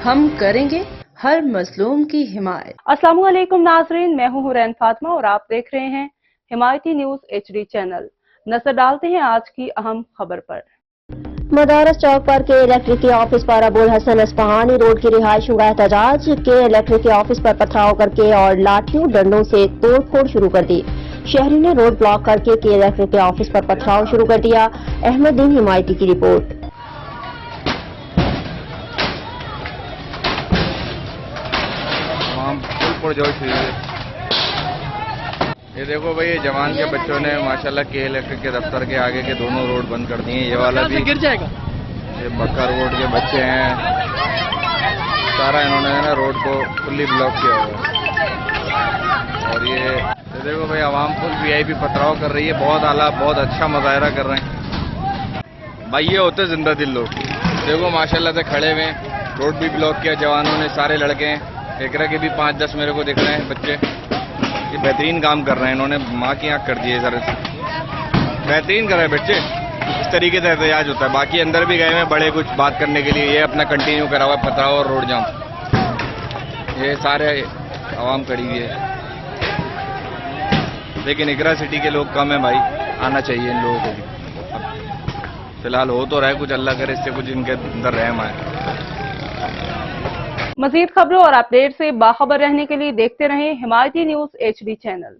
हम करेंगे हर मजलूम की हिमायत। अस्सलाम वालेकुम नाजरीन, मैं हूं हुरैन फातिमा और आप देख रहे हैं हिमायती न्यूज HD चैनल। नजर डालते हैं आज की अहम खबर पर। मदारस चौक पर के इलेक्ट्रिक के ऑफिस पर अबुल हसन अस्फहानी रोड की रिहायशियों का एहतजाज। के इलेक्ट्रिक के ऑफिस पर पथराव करके और लाठियों डंडों से तोड़फोड़ शुरू कर दी। शहरी ने रोड ब्लॉक करके के इलेक्ट्रिक के ऑफिस पर पथराव शुरू कर दिया। अहमददीन हिमायती की रिपोर्ट। ये देखो भाई, ये जवान के बच्चों ने माशाल्लाह के इलेक्ट्रिक के दफ्तर के आगे के दोनों रोड बंद कर दिए। ये वाला भी गिर जाएगा। ये बक्का रोड के बच्चे हैं, सारा इन्होंने ना रोड को फुल्ली ब्लॉक किया हुआ है। और ये देखो भाई, आवाम फुल VIP पथराव कर रही है। बहुत आला, बहुत अच्छा मुजाहरा कर रहे हैं भाई। ये होते जिंदा दिल लोग। देखो माशाल्लाह से खड़े हुए, रोड भी ब्लॉक किया जवानों ने। सारे लड़के हैं, एकरा के भी 5-10 मेरे को दिख रहे हैं बच्चे। ये बेहतरीन काम कर रहे हैं इन्होंने, माँ की आँख कर दी है। सर बेहतरीन कर रहे हैं बच्चे। इस तरीके से एहतजाज होता है। बाकी अंदर भी गए हैं बड़े कुछ बात करने के लिए। ये अपना कंटिन्यू करा हुआ है पथराव और रोड जाम। ये सारे आवाम खड़ी हुई है, लेकिन इकरा सिटी के लोग कम है भाई। आना चाहिए इन लोगों को भी। फिलहाल हो तो रहा है कुछ, अल्लाह करे इससे कुछ इनके अंदर रहम आए। मजीद खबरों और अपडेट से बाखबर रहने के लिए देखते रहें हिमायती न्यूज HD चैनल।